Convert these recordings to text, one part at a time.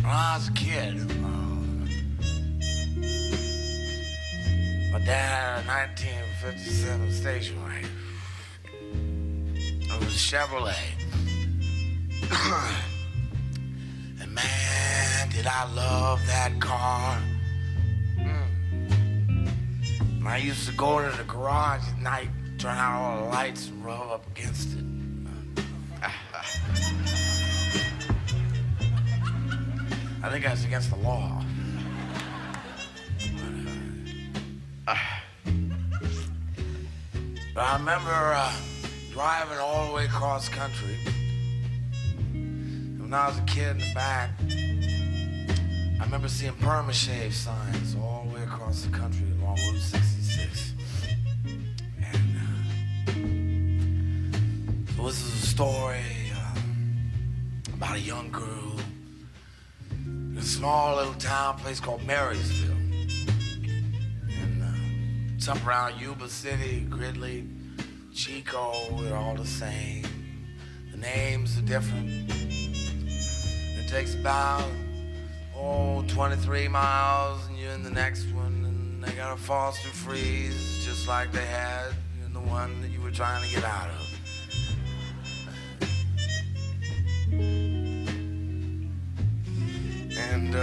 When I was a kid, my dad had a 1957 station wagon. It was a Chevrolet. And man, did I love that car. And I used to go into the garage at night, turn out all the lights and rub up against it. I think that's against the law. But I remember driving all the way across country. And when I was a kid in the back, I remember seeing perma-shave signs all the way across the country along Route 66. And so this is a story about a young girl in a small little town place called Marysville. And it's up around Yuba City, Gridley, Chico, they're all the same. The names are different. It takes about 23 miles and you're in the next one, and they got a Foster freeze just like they had in the one that you were trying to get out of. And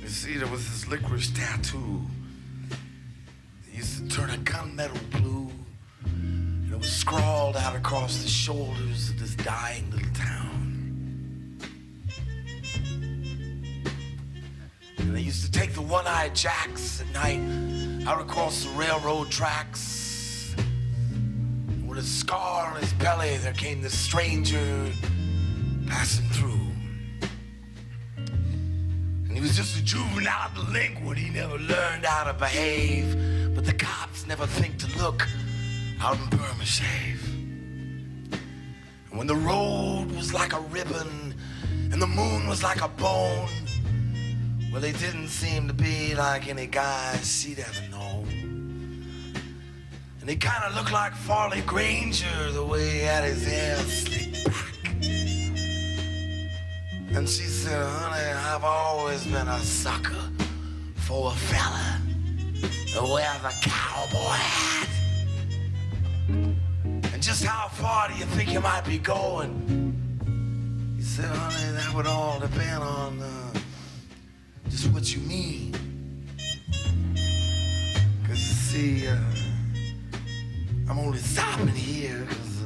you see, there was this licorice tattoo that used to turn a gunmetal blue, and it was scrawled out across the shoulders of this dying little town. And they used to take the one-eyed jacks at night out across the railroad tracks. And with a scar on his belly, there came this stranger passing through. And he was just a juvenile delinquent. He never learned how to behave. But the cops never think to look out in perma-shave. And when the road was like a ribbon and the moon was like a bone, well, they didn't seem to be like any guys she'd ever known. And he kind of looked like Farley Granger, the way he had his hair slicked back. And she said, honey, I've always been a sucker for a fella that wears a cowboy hat. And just how far do you think you might be going? He said, honey, that would all depend on just what you mean. Cause you see, I'm only stopping here cause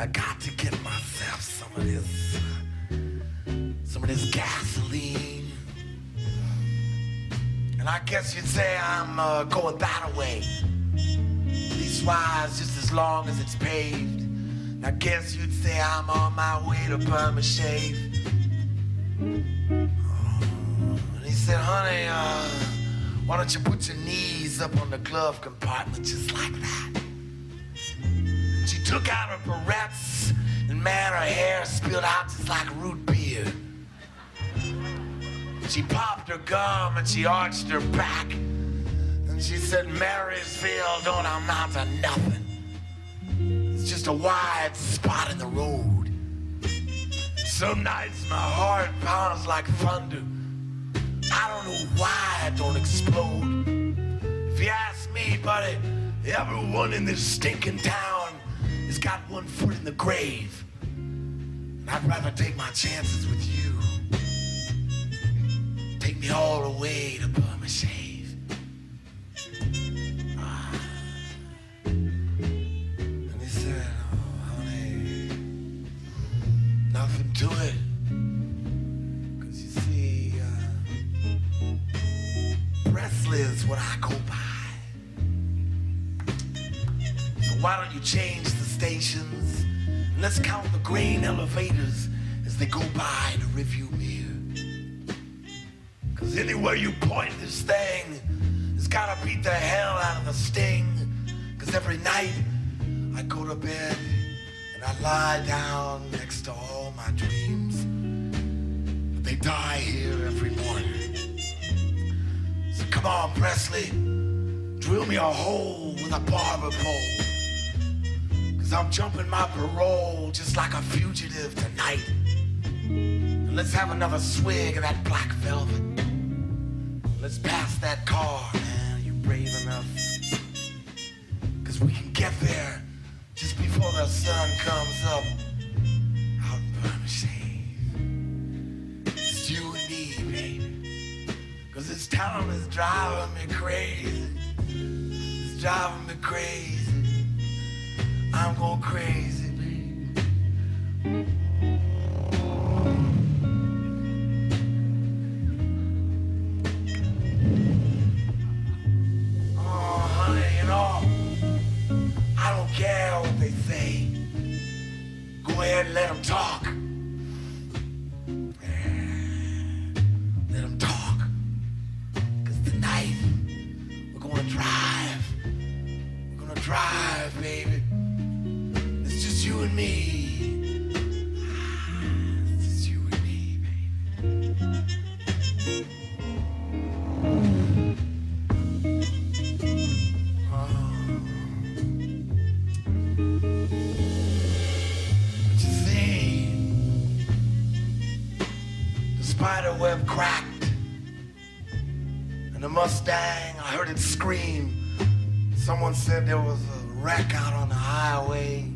I got to get myself some of this gasoline. And I guess you'd say I'm going that way. Leastwise, just as long as it's paved. And I guess you'd say I'm on my way to perma-shave. He said, honey, why don't you put your knees up on the glove compartment just like that? She took out her barrettes, and man, her hair spilled out just like root beer. She popped her gum and she arched her back, and she said, Marysville don't amount to nothing. It's just a wide spot in the road. Some nights my heart pounds like thunder. I don't know why I don't explode. If you ask me, buddy, everyone in this stinking town has got one foot in the grave. And I'd rather take my chances with you. Take me all the way to perma-shave. And he said, oh, honey, nothing to it. Presley is what I go by. So why don't you change the stations and let's count the grain elevators as they go by the review mirror. Cause anywhere you point this thing, it's gotta beat the hell out of the sting. Cause every night I go to bed and I lie down next to all my dreams, but they die here every morning. Come on, Presley, drill me a hole with a barber pole. Cause I'm jumping my parole just like a fugitive tonight. And Let's have another swig of that black velvet. Let's pass that car, man. You brave enough? 'Cause we can get there just before the sun comes up out in Bermondsey. It's you and me, baby. 'Cause this town is driving me crazy. It's driving me crazy. I'm going crazy, baby. Oh, honey, you know, I don't care what they say. Go ahead and let them talk. Let them talk. 'Cause tonight, we're gonna drive. We're gonna drive, baby. It's just you and me. It's just you and me, baby. But you see, the spider web cracked, and the Mustang, I heard it scream. Someone said there was a wreck out on the highway.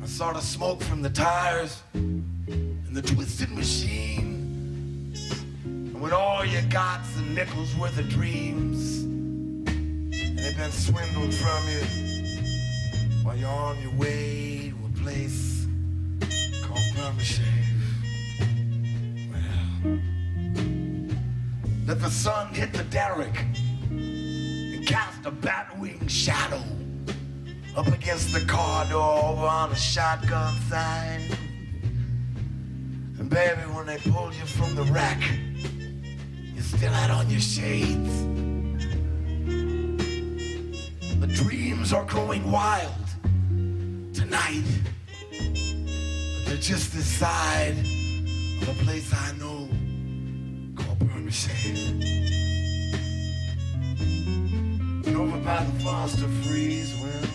I saw the smoke from the tires and the twisted machine. And when all you got's a nickel's worth of dreams, and they've been swindled from you while you're on your way to a place called Bermondsey. Well, let the sun hit the derrick and cast a bat-wing shadow up against the car door over on the shotgun side. And baby, when they pulled you from the wreck, you still had on your shades. The dreams are growing wild tonight, but they're just this side of a place I know called Bermondsey. And over by the Foster Freeze, well,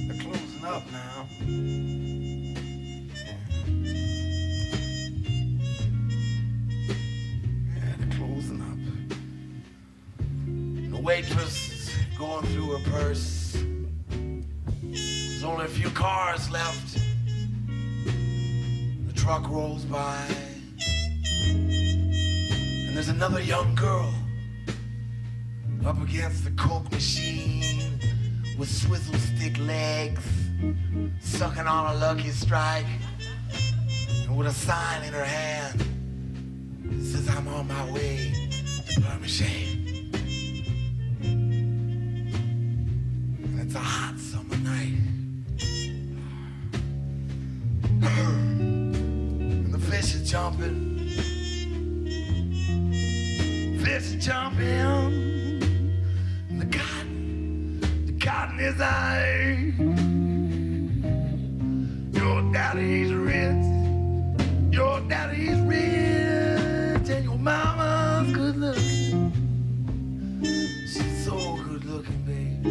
they're closing up now. Yeah, they're closing up. The waitress is going through her purse. There's only a few cars left. The truck rolls by. And there's another young girl up against the Coke machine with swizzle stick legs, sucking on a Lucky Strike, and with a sign in her hand that says, I'm on my way to Bermondsey. And it's a hot summer night. And the fish are jumping. Fish are jumping. The cotton is high. Your daddy's rich. Your daddy's rich. And your mama's good looking. She's so good looking, babe.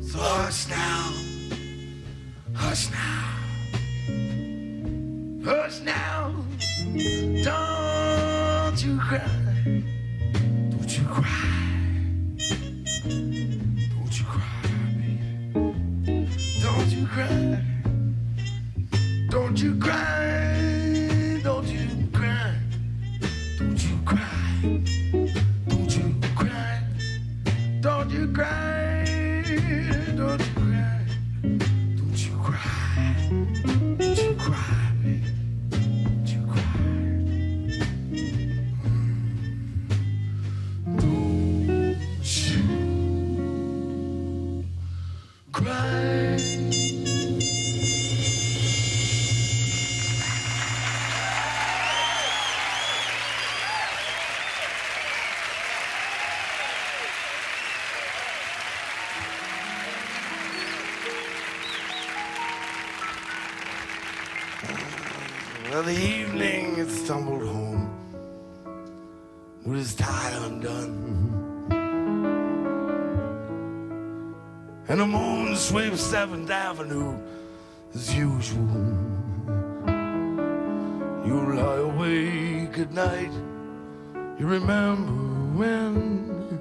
So hush now. Hush now. Hush now. Don't you cry. Don't you cry. Don't you cry, baby. Don't you cry. Don't you cry. Don't you cry. Don't you cry. Don't you cry. Don't you cry. Don't you cry. Don't you cry. Don't you cry, baby. Don't you cry. Don't you cry. Well, the evening had stumbled home, with his tie undone. And the moon sweeps 7th Avenue as usual. You lie awake at night, you remember when,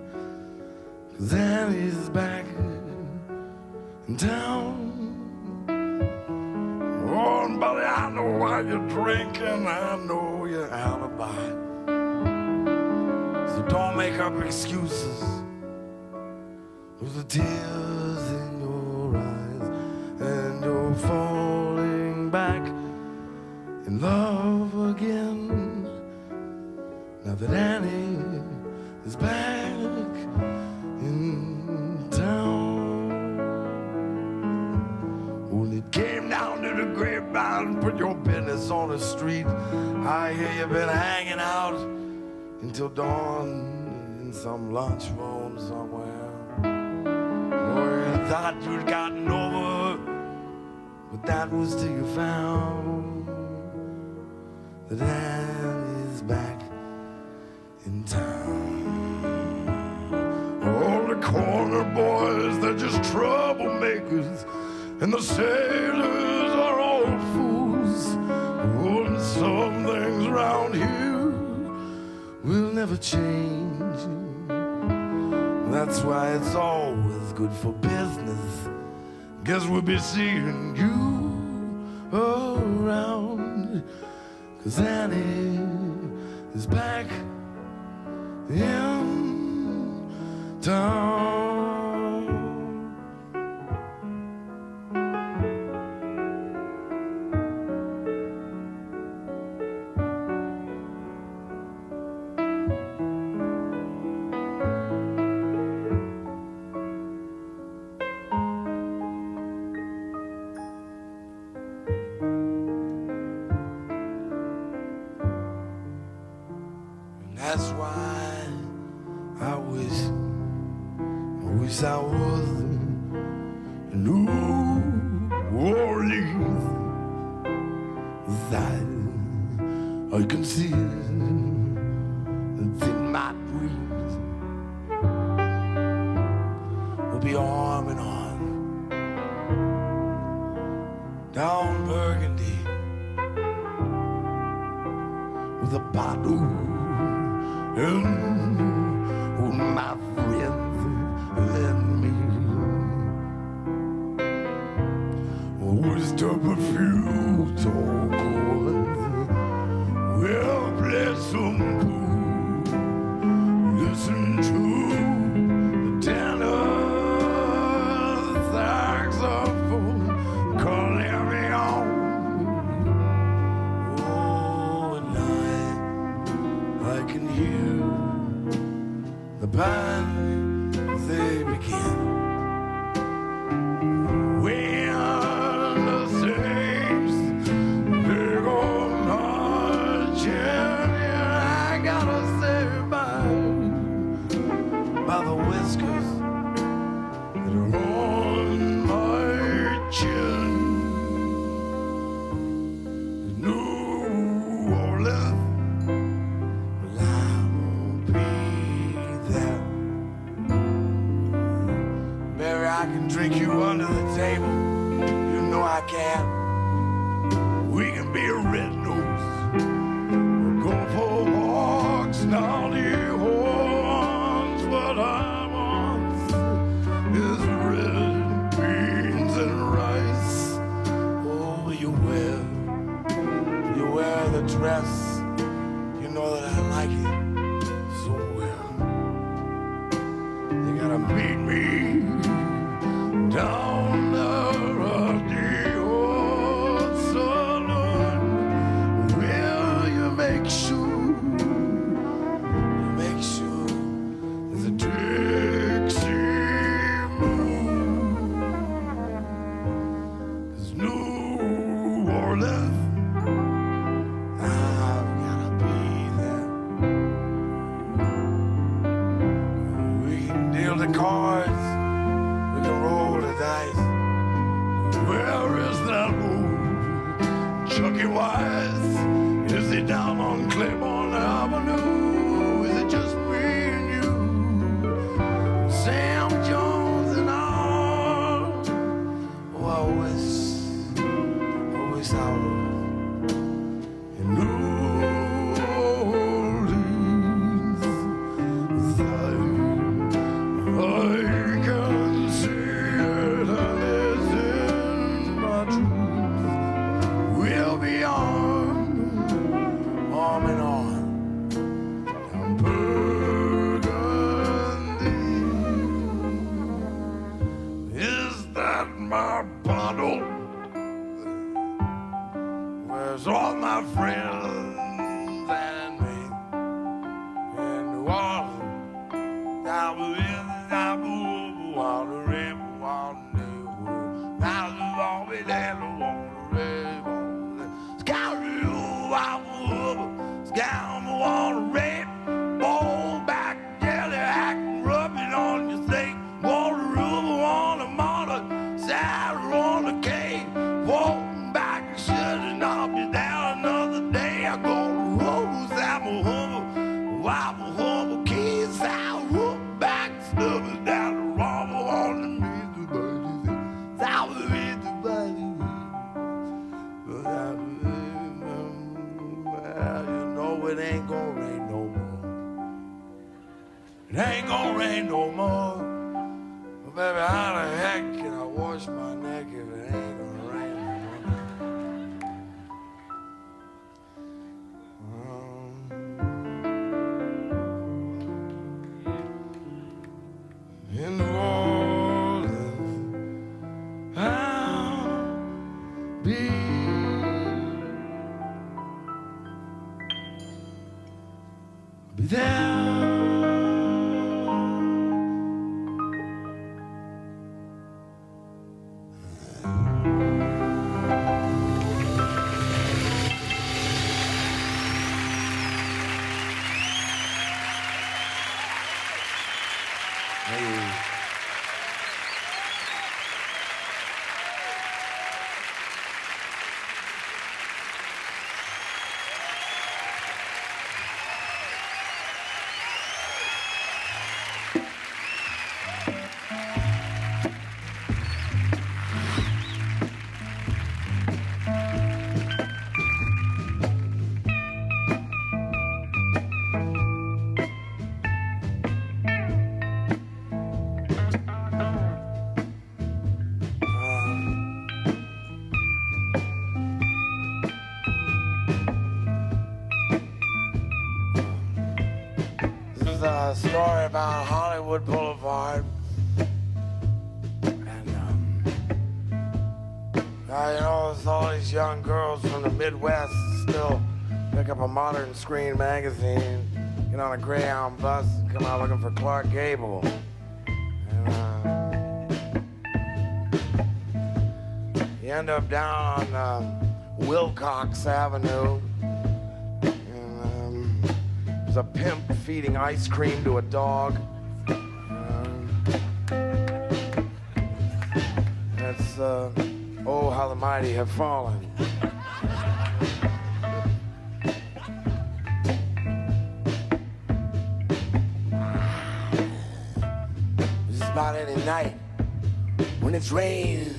'cause Annie's back in town. Oh, and buddy, I know why you're drinking, I know your alibi. So don't make up excuses with the tears in your eyes, and you're falling back in love again. Now that Annie is back in town. When it came down to the grapevine, put your business on the street. I hear you've been hanging out until dawn in some lunchroom somewhere. Or you thought you'd gotten over, but that was till you found that Annie's back in town. All the corner boys, they're just troublemakers, and the sailors are all fools. Oh, and some things around here will never change. That's why it's always good for business. Guess we'll be seeing you around, 'cause Annie is back in town. That's why I wish I was in New Orleans. I can see it's in my dreams. We'll be arm in arm down Burgundy with a bottle. And oh, my friends, let me stop a few tall chords. We'll play some pool, listen to the tenor saxophone calling me on. Oh, at night I can hear the band, they begin. When the saints, they go marching, I gotta say by the whiskers that are on my chin. New Orleans, I can drink you under the table, you know I can. We can be a red nose, we'll go for walks down the horns. What I want is red beans and rice. Oh, you wear the dress, you know that I like it so well. You gotta meet me down there at the old saloon. Will you make sure there's a Dixie moon? 'Cause New Orleans, I've gotta be there. We can deal the cards, we can roll the dice. Where is that old Chucky Wise? Is he down on Claiborne Avenue? Is it just Pop a humble keys out, whoop back, snubbing down the rumble on the Mr. Buddy. South of Mr. Buddy. Well, you know it ain't gonna rain no more. It ain't gonna rain no more. Well, baby, how the heck can I wash my neck if it ain't gonna rain no more? In the world, I'll be there. A story about Hollywood Boulevard, and you know, there's all these young girls from the Midwest still pick up a modern screen magazine, get on a Greyhound bus, and come out looking for Clark Gable. And you end up down on Wilcox Avenue. There's a pimp feeding ice cream to a dog. That's, oh, how the mighty have fallen. Just about any night when it's raining,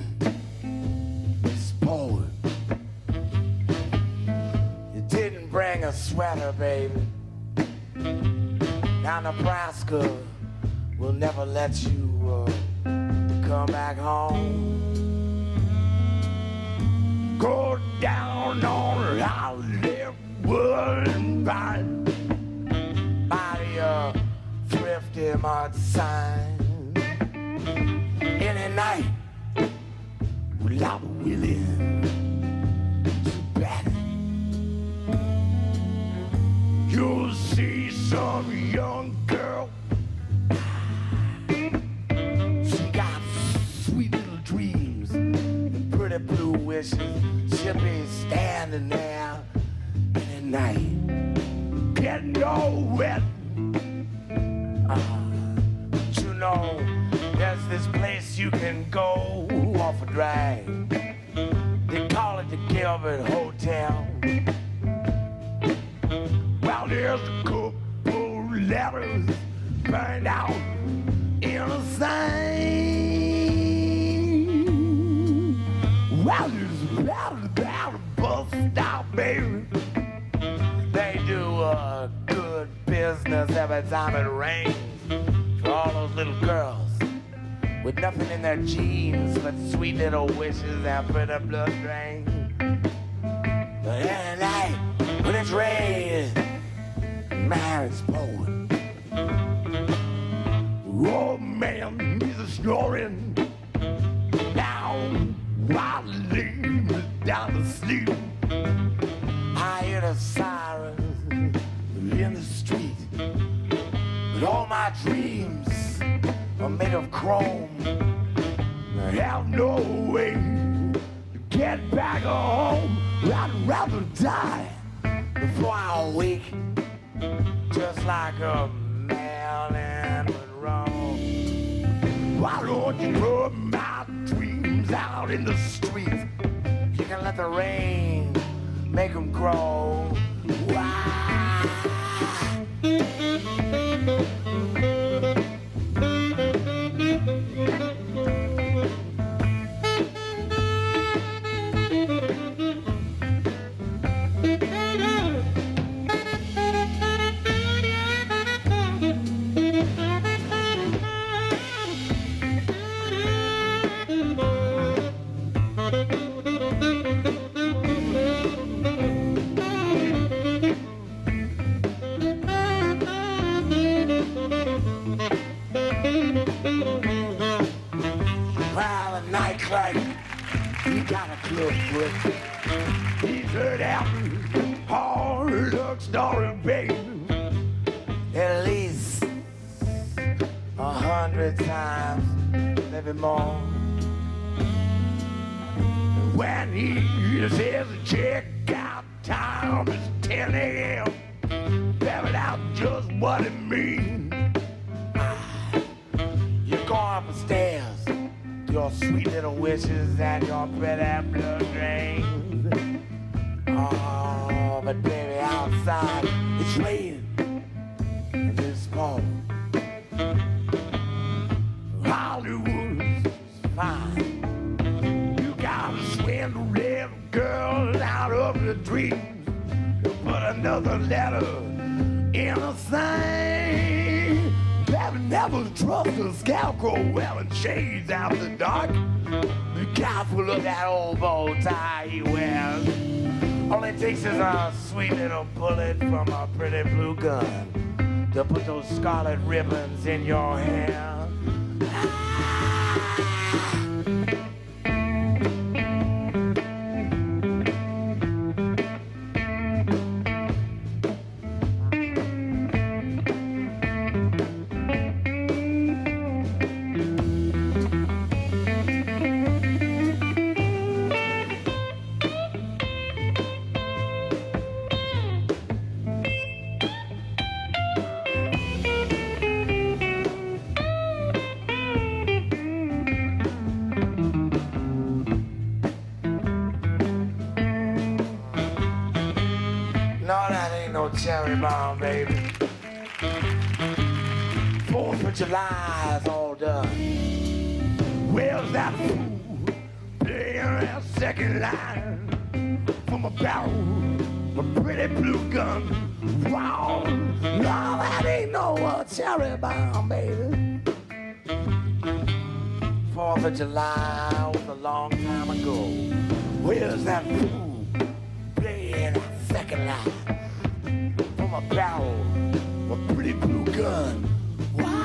it's pouring. You didn't bring a sweater, baby. Now Nebraska will never let you come back home. Go down on Hollywood and buy the thrifty mud sign. Any night without willing to bet. You'll see some young girl. She got sweet little dreams and pretty blue wishes. She'll be standing there in the night, getting all wet. But you know, there's this place you can go off a drag. They call it the Gilbert Hotel. Well, there's a couple letters burned out in a sign. Well, there's about a bus stop, baby. They do a good business every time it rains for all those little girls with nothing in their jeans but sweet little wishes and pretty blood drains. But at night when it's raining, man, it's pouring. Oh man, he's a snoring down while leaving down the sleep. I hear the sirens in the street, but all my dreams are made of chrome. I have no way to get back home. I'd rather die before I wake, just like a Marilyn Monroe. Why don't you put my dreams out in the street? You can let the rain make them grow. Why? Clubfoot. He's heard out hard luck story, baby, at least 100 times, maybe more. When he says check out time is 10 a.m., better out just what it means. You're going upstairs, your sweet little wishes and your pretty blood drains. Oh, but baby, outside it's raining and it's fall. Hollywood's fine. You gotta swindle little girls out of the dreams. Put another letter in a thing. Baby, never trust a scarecrow wearing shades after dark. Be careful of that old bow tie he wears. All it takes is a sweet little bullet from a pretty blue gun to put those scarlet ribbons in your hair. Cherry bomb, baby. 4th of July is all done. Where's that fool playing that second line from a barrel, a pretty blue gun? Wow, no, that ain't no cherry bomb, baby. 4th of July was a long time ago. Where's that fool playing that second line? A barrel, a pretty blue gun. Wow.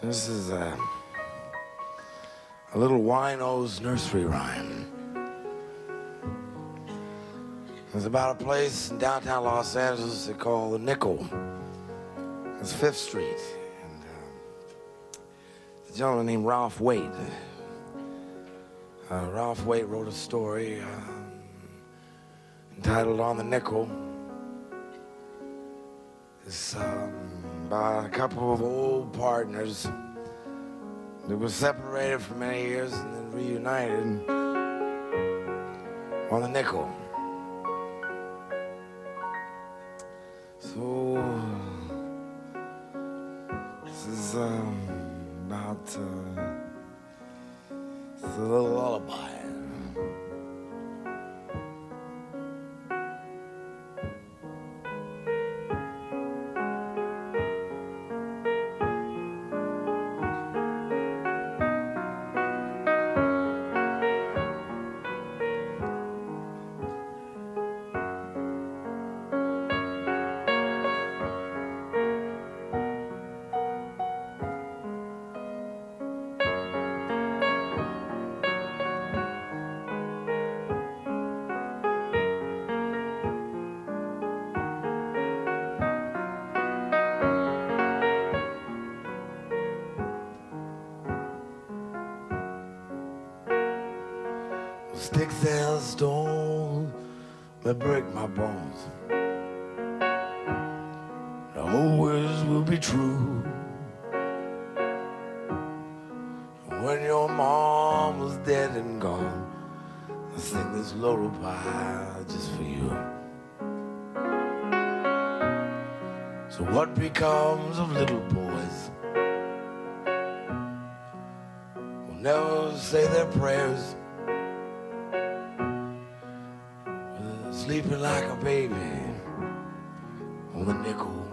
This is a little wino's nursery rhyme. It's about a place in downtown Los Angeles they call the Nickel. It's 5th Street. And a gentleman named Ralph Waite. Ralph Waite wrote a story entitled On the Nickel. It's about a couple of old partners that were separated for many years and then reunited on the Nickel. So this is about it's a little lullaby. sticks and stones may break my bones. The whole words will be true. When your mom was dead and gone, I sing this lullaby just for you. So what becomes of little boys who never say their prayers, sleeping like a baby on the nickel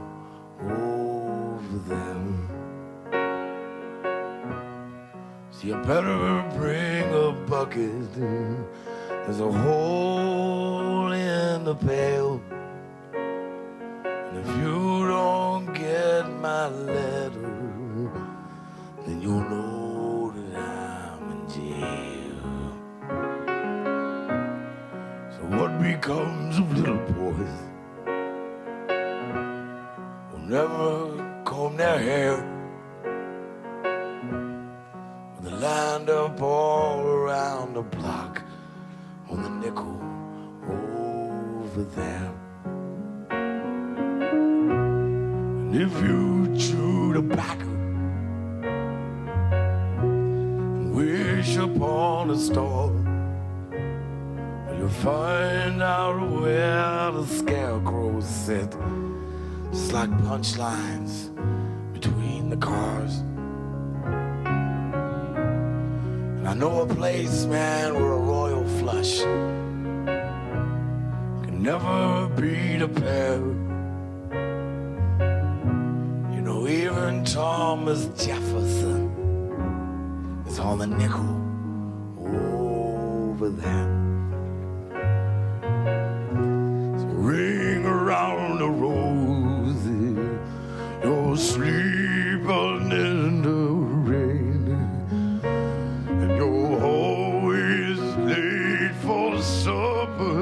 over them? So you better bring a bucket, there's a hole in the pail. And if you don't get my letter, then you'll know that I'm in jail. So what becomes of little boys who never comb their hair, they lined up all around the block on the nickel over there? And if you chew tobacco and wish upon a star, you'll find out where the scarecrows sit, just like punchlines between the cars. I know a place, man, where a royal flush can never beat a pair. You know, even Thomas Jefferson is on the nickel over there. So ring around the rosy, you're sleeping in the rain. You're always late for supper,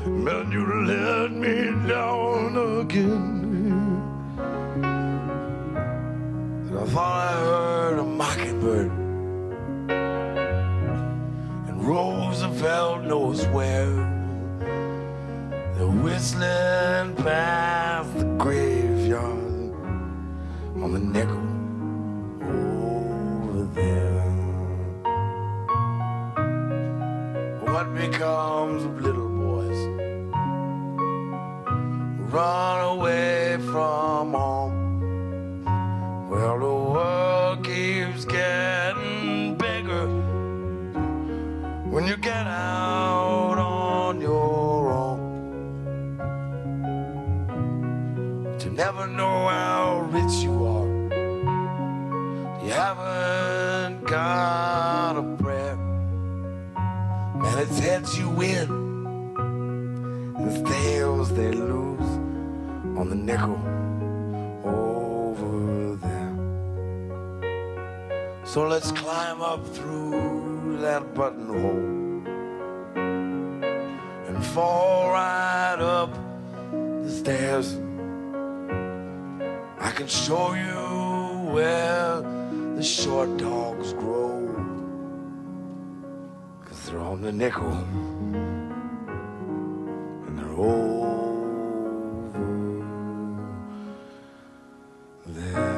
man, you let me down again. And I thought I heard a mockingbird, and Roosevelt knows where. They're whistling past the graveyard on the nickel over there. What becomes of little boys who run away from home? Well, the world keeps getting bigger when you get out on your own. But you never know how rich you are. You haven't got a prayer. And it's heads you win, and it's tails they lose on the nickel over there. So let's climb up through that buttonhole and fall right up the stairs. I can show you where the short dogs grow, they're on the nickel, and they're over there.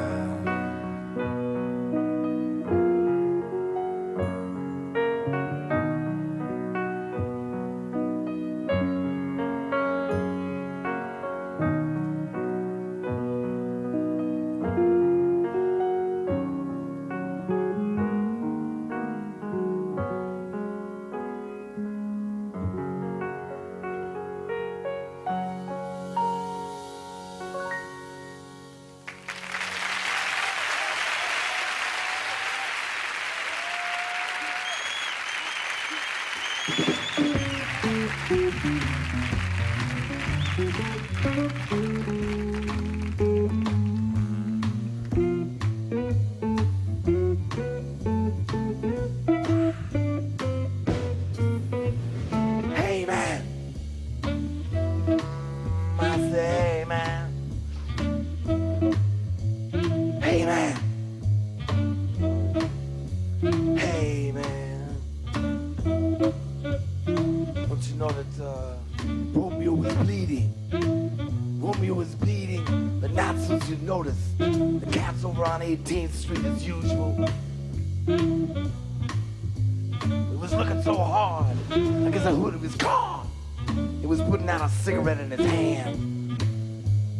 Romeo was bleeding, but not so you notice. The cat's over on 18th Street as usual. He was looking so hard, like it's a hood of his car. He was putting out a cigarette in his hand.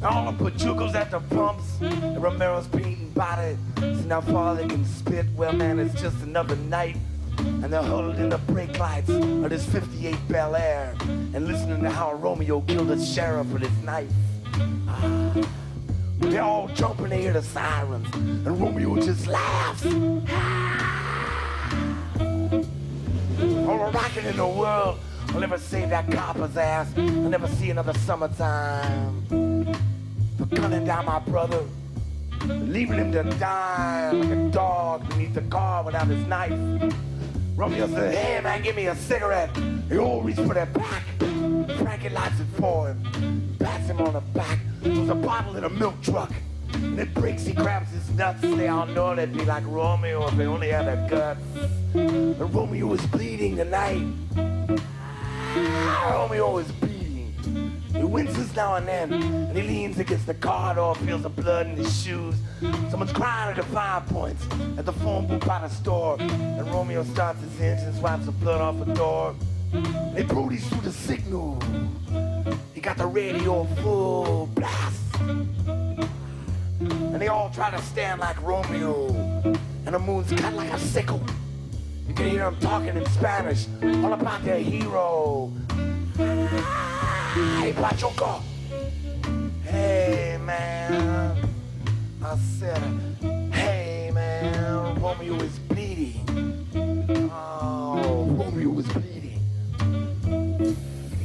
All the pachucos at the pumps, and Romero's painting body. See how far they can spit. Well, man, it's just another night. And they're huddled in the brake lights of this 58 Bel Air and listening to how Romeo killed a sheriff with his knife. They're all jumping, they hear the sirens, and Romeo just laughs. All the rockin' in the world will never save that copper's ass. I'll never see another summertime. For gunning down my brother, leaving him to die like a dog beneath the car without his knife. Romeo said, hey man, give me a cigarette. He all reached for that pack. Frankie lights it for him, pats him on the back. There's a bottle in a milk truck, and it breaks, he grabs his nuts. They all know they'd be like Romeo if they only had a guts. But Romeo was bleeding tonight. Romeo was bleeding. He winces now and then, and he leans against the car door, feels the blood in his shoes. Someone's crying at the 5 Points at the phone booth by the store, and Romeo starts his engine, swipes the blood off the door. They Brody's through the signal. He got the radio full blast, and they all try to stand like Romeo, and the moon's cut like a sickle. You can hear them talking in Spanish, all about their hero. Hey, Pachuco. Hey, man. I said, hey, man, Romeo is bleeding. Oh, Romeo was bleeding.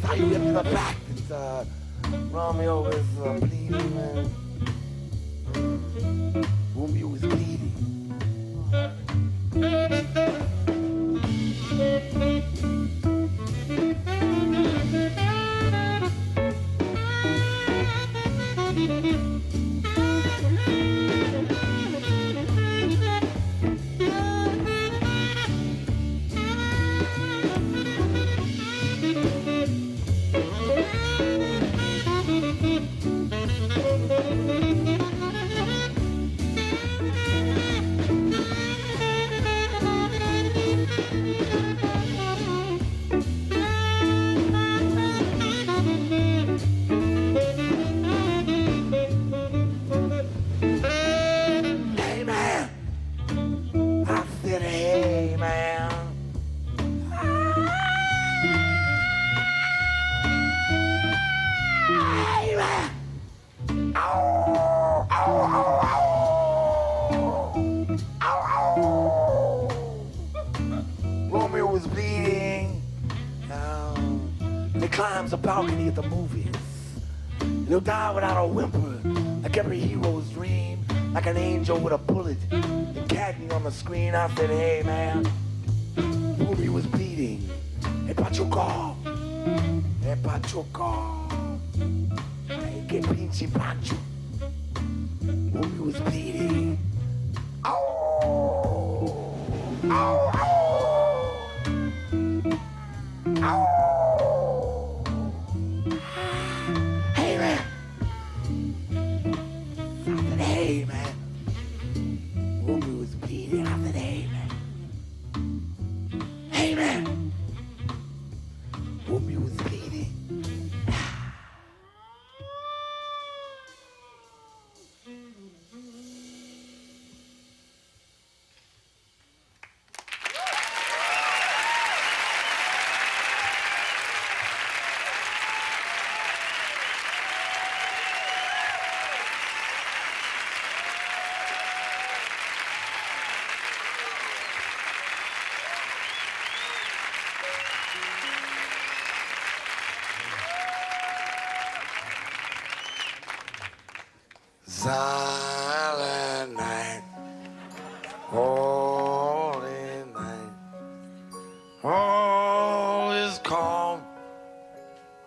How you get to the fact that Romeo is bleeding, man? Romeo was bleeding. Romeo was bleeding. And he climbs the balcony at the movies. And he'll die without a whimper, like every hero's dream, like an angel with a bullet. And Cagney on the screen, I said, hey man, Romeo was bleeding. Hey Pachuco, hey Pachuco, hey que pinche Pachu. Romeo was bleeding. Oh, oh, oh. Oh. Hey man. I said, hey man. Romeo was bleeding. I said, hey man. Hey man. Romeo was bleeding. Silent night, holy night, all is calm,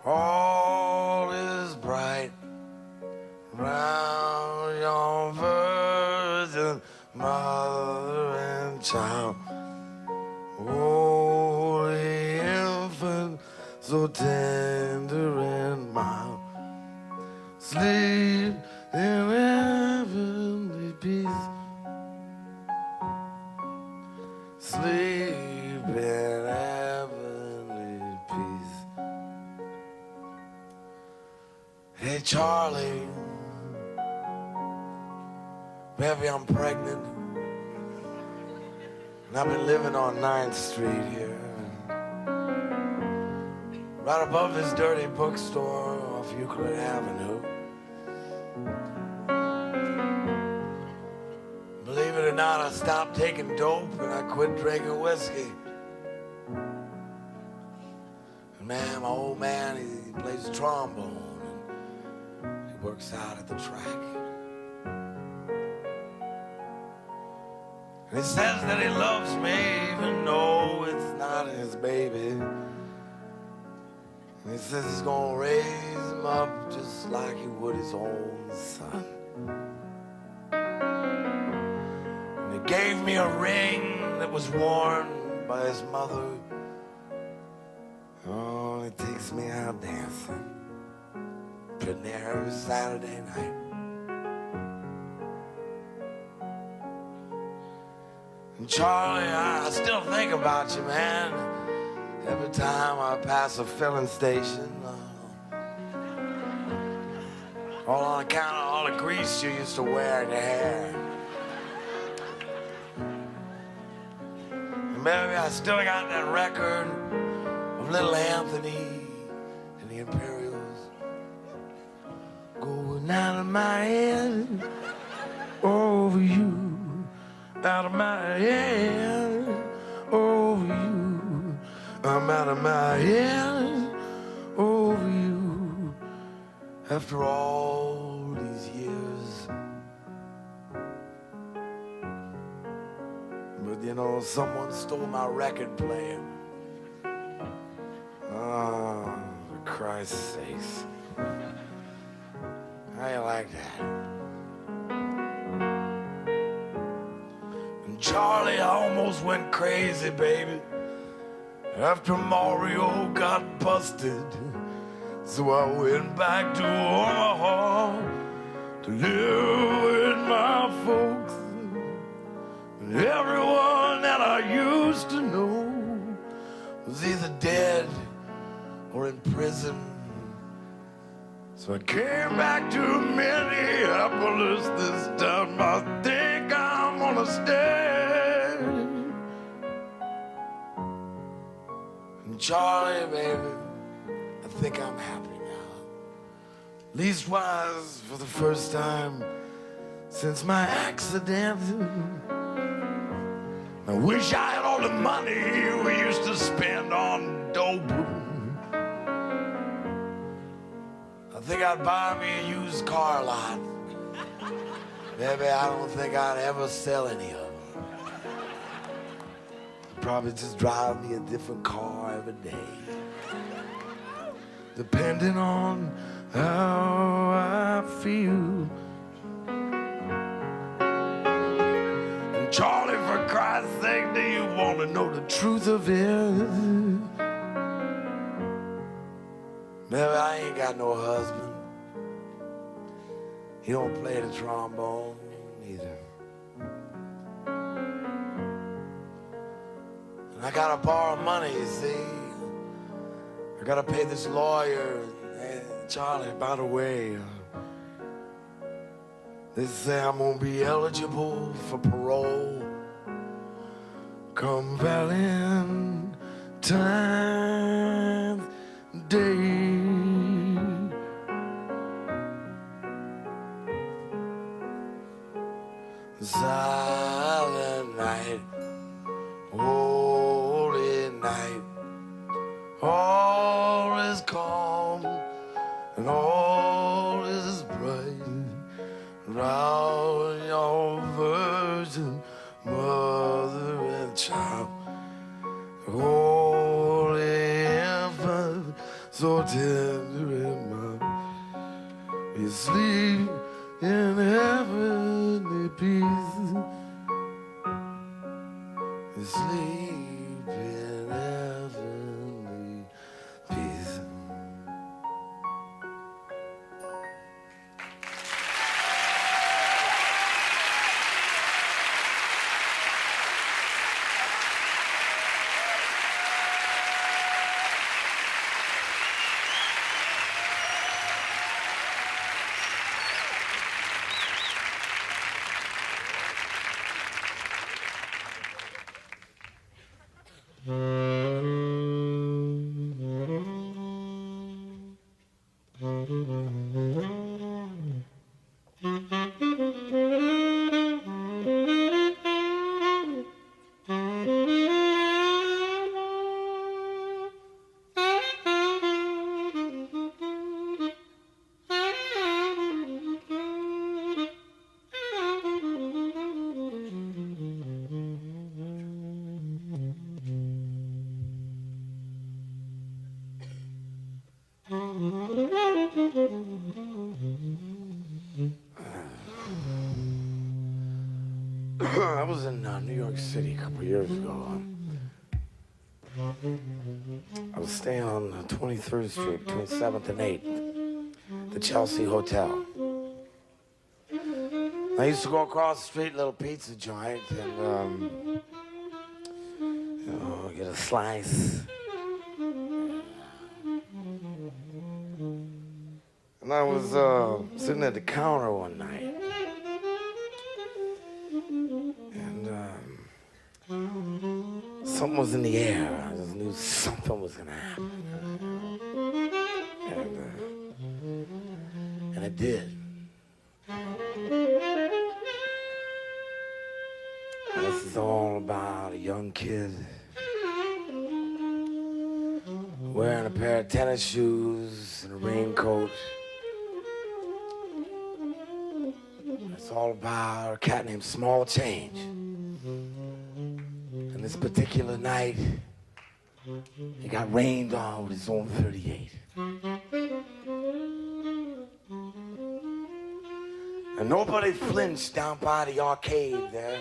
all is bright, round your virgin mother and child, holy infant, so tender and mild. sleep in heavenly peace. Sleep in heavenly peace. Hey, Charlie, baby, I'm pregnant. And I've been living on 9th Street here. Right above this dirty bookstore off Euclid Avenue. Believe it or not, I stopped taking dope and I quit drinking whiskey. And man, my old man, he plays trombone and he works out at the track. And he says that he loves me even though it's not his baby. And he says he's gonna raise him up just like he would his own son. And he gave me a ring that was worn by his mother. Oh, he takes me out dancing. Been there every Saturday night. And Charlie, I still think about you, man. Every time I pass a filling station, all on account of all the grease you used to wear in your hair. And baby, I still got that record of Little Anthony and the Imperials. Going out of my head over you, out of my head over you. I'm out of my head over you after all these years. But you know, someone stole my record player. Oh, for Christ's sakes. How you like that? And Charlie, I almost went crazy, baby, after Mario got busted. So I went back to Omaha to live with my folks. And everyone that I used to know was either dead or in prison. So I came back to Minneapolis this time. I think I'm gonna stay. And Charlie, baby, I think I'm happy now. Leastwise, for the first time since my accident. I wish I had all the money we used to spend on dope. I think I'd buy me a used car lot. Maybe I don't think I'd ever sell any of them. I'd probably just drive me a different car every day, depending on how I feel. And Charlie, for Christ's sake, do you want to know the truth of it? Maybe I ain't got no husband. He don't play the trombone either. And I gotta borrow money, you see. I gotta pay this lawyer. And Charlie, by the way, they say I'm gonna be eligible for parole come Valentine's Day. Silent night, holy night, all is calm and all is bright round your virgin mother and child, holy infant, so tender and mild. You sleep in heavenly peace. You sleep in heavenly peace. I was in New York City a couple years ago. I was staying on 23rd Street between 7th and 8th, the Chelsea Hotel. I used to go across the street, little pizza joint, and get a slice. And I was sitting at the counter one night, and something was in the air. I just knew something was gonna happen, and it did. This is all about a young kid wearing a pair of tennis shoes and a raincoat. It's all about a cat named Small Change. And this particular night, he got rained on with his own 38. And nobody flinched down by the arcade there.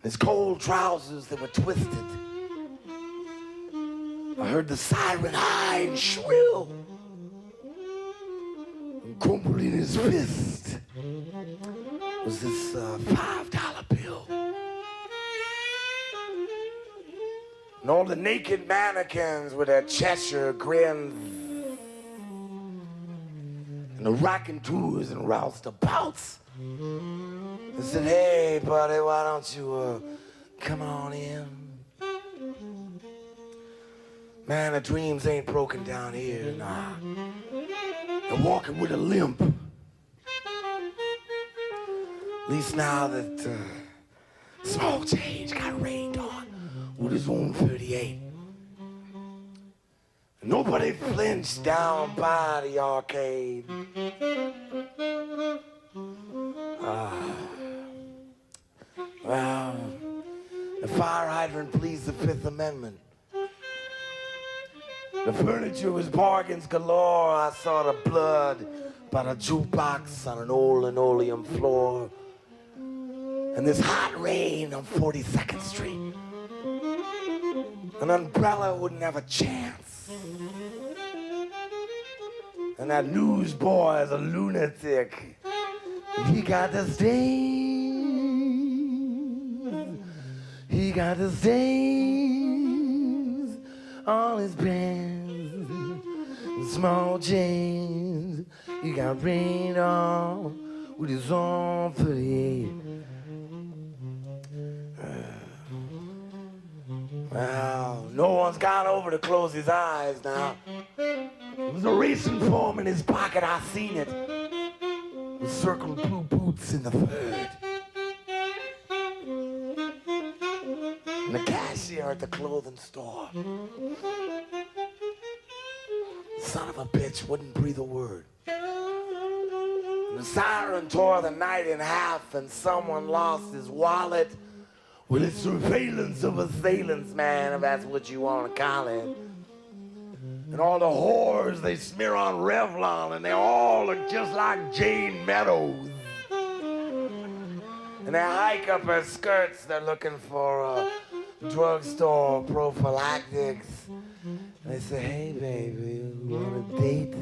His cold trousers that were twisted. I heard the siren high and shrill. And crumpled in his fist was this $5 bill. And all the naked mannequins with their Cheshire grins and the raconteurs and roustabouts. They said, hey, buddy, why don't you come on in? Man, the dreams ain't broken down here, nah. They're walking with a limp. At least now that Small Change got rained on with his own 38. And nobody flinched down by the arcade. Well, the fire hydrant pleased the Fifth Amendment. The furniture was bargains galore. I saw the blood by the jukebox on an old linoleum floor. And this hot rain on 42nd Street. An umbrella wouldn't have a chance. And that newsboy is a lunatic. He got the stains. He got the stains on his pants. Small Change. He got rained on with his own 38. Well, no one's gone over to close his eyes now. There was a racing form in his pocket, I seen it. With circled blue boots in the third. And the cashier at the clothing store. Son of a bitch wouldn't breathe a word. And the siren tore the night in half and someone lost his wallet. Well, it's surveillance of assailants, man, if that's what you want to call it. And all the whores they smear on Revlon, and they all look just like Jane Meadows. And they hike up her skirts, they're looking for drugstore prophylactics. And they say, hey, baby, you want a date?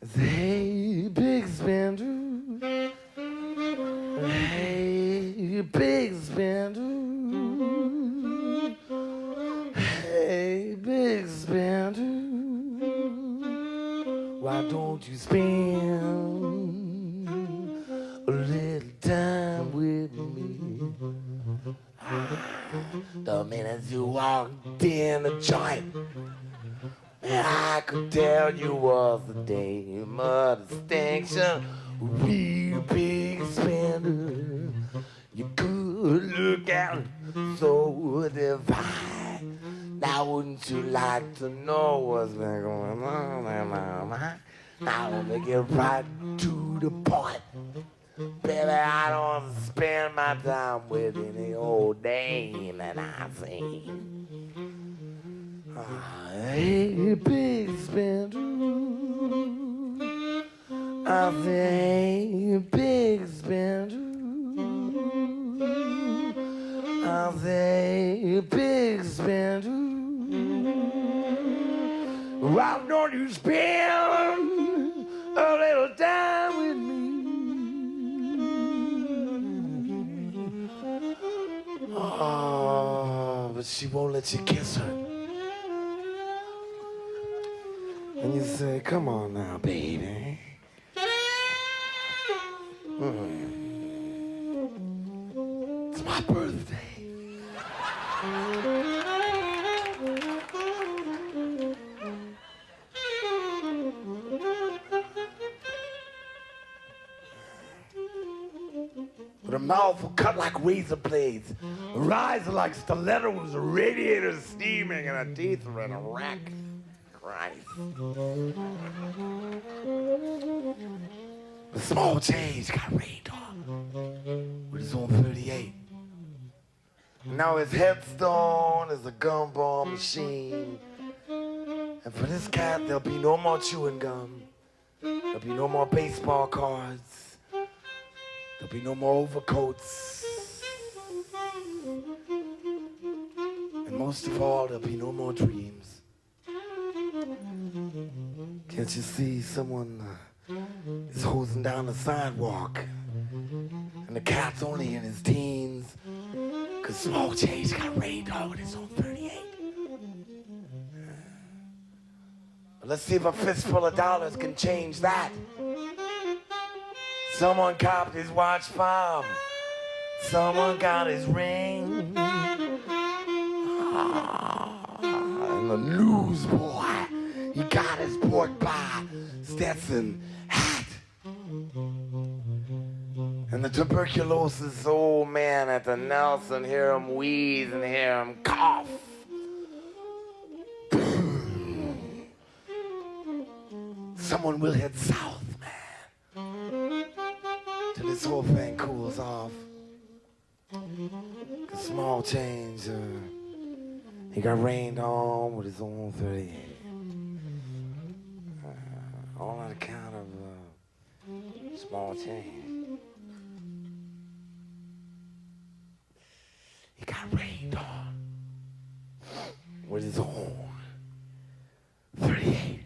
I say, hey, big spender. Hey, big spender. Hey, big spender. Why don't you spend a little time with me? The minute you walked in the joint, and I could tell you was the day of distinction. Real big spender, you could look out so divine. Now wouldn't you like to know what's been going on in my mind? Now let me get right to the point. Baby, I don't want to spend my time with any old dame that I've seen. Hey, big spender, I say pigs been I say pigs been why don't you spend a little time with me? Oh, but she won't let you kiss her. And you say, come on now, baby. It's my birthday. With a mouth cut like razor blades, her eyes are like stilettos, a radiator steaming, and her teeth are in a rack. Christ. A small change got rained on with his own 38. Now his headstone is a gumball machine. And for this cat, there'll be no more chewing gum. There'll be no more baseball cards. There'll be no more overcoats. And most of all, there'll be no more dreams. Can't you see someone is hosing down the sidewalk? And the cat's only in his teens. Cause small change got rained on with his own 38. But let's see if a fistful of dollars can change that. Someone copped his watch fob. Someone got his ring. And the newsboy, he got his pork pie, Stetson hat. And the tuberculosis old man at the Nelson, hear him wheeze and hear him cough. Someone will head south, man, till this whole thing cools off. The small change, he got rained on with his own 38. All on account of small change. He got rained on with his own 38.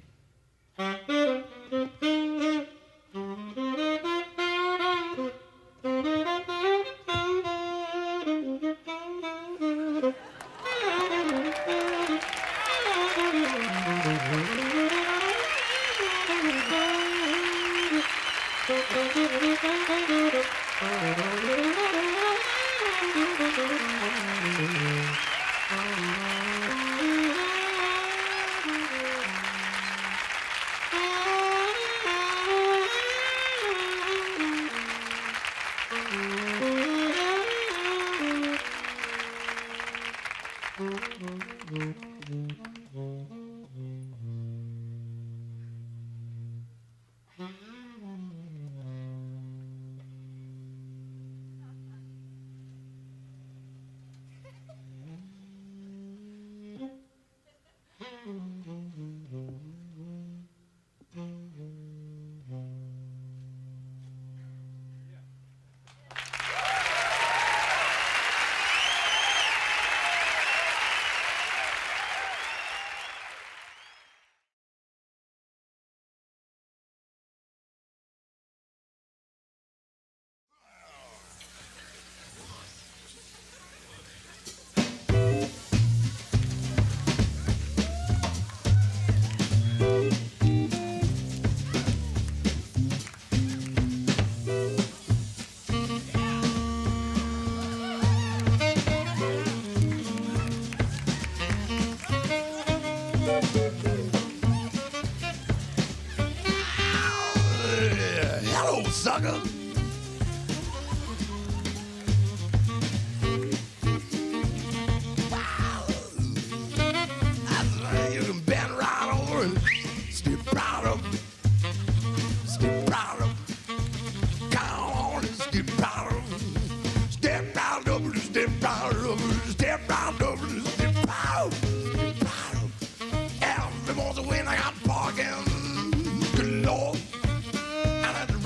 Hello, sucker. Wow. That's right. You can bend right over and step right up. Step right up. Come on and step right up. Step right up and step right up. Step right up and step right up. Step right up. Every morning when I got parking, good Lord. And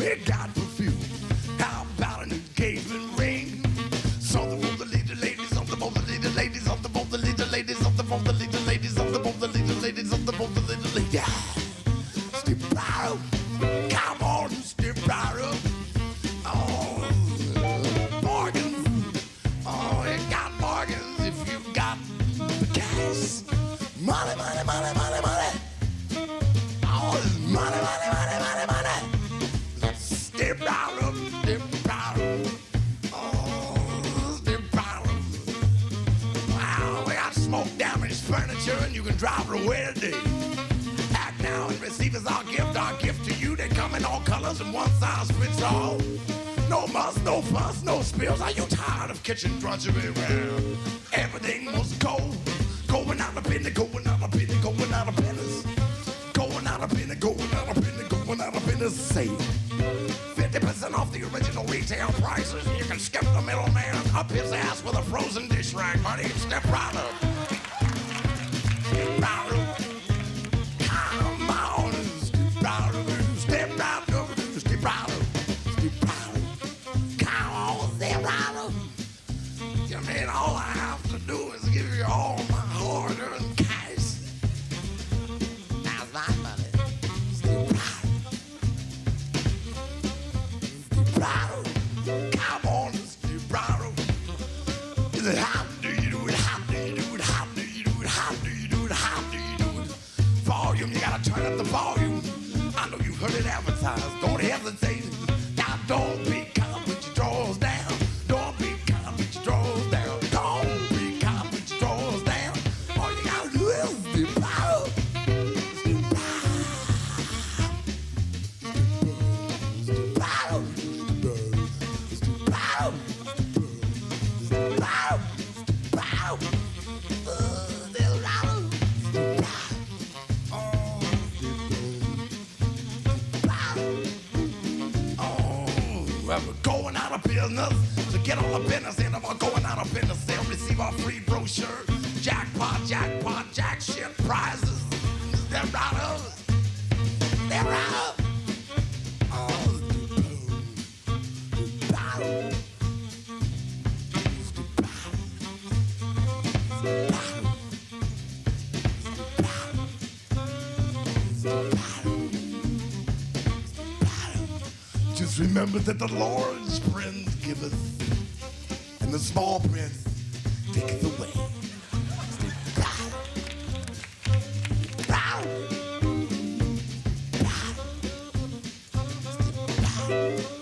it got perfume. How about an engagement ring? Something for the ladies, something for the ladies, something for the ladies, something for the ladies, something for the ladies, something for the ladies. Step right up, come on, step right up. Oh, bargains. Oh, you got bargains if you got the cash. Money, money, money, money, money. Oh, money, money, money, money, money. Step right up, step right up. Oh, step right up. Wow, we got smoke damaged furniture and you can drive it away today. Act now and receive as our gift to you. They come in all colors and one size fits all. No muss, no fuss, no spills. Are you tired of kitchen drudgery? Well, everything must go. Going out of business, going out of business, going out of business. Going out of business, going out of business, going out of business. Say 50% off the original retail prices. You can skip the middleman up his ass with a frozen dish rag, buddy. Step right up. Step right up. Come on. Step right up. Step right up. Step right up. Step right up. Come on. Step right up. You mean all I have to do is give you all my hard-earned cash. That's my money. Step right up. Step right up. Come on. Step right up. Is it how do you do it? How do you do it? How do you do it? How do you do it? How do you do it? Volume, you gotta turn up the volume. I know you've heard it advertised. Don't hesitate. Now don't be calm with your drawers down. Don't be calm with your drawers down. Don't be calm with your drawers down. All you gotta do is step right up. Step right up. Step right up. Step right up. Step right up. Step right up. Well, we're going out of business. To get on the business end of our going out of business, they'll receive our free brochure. Jackpot, jackpot, jack shit prizes. They're right up. They're right up. Oh, just remember that the large prince giveth, and the small prince taketh away. Stay proud. Proud. Proud. Stay proud.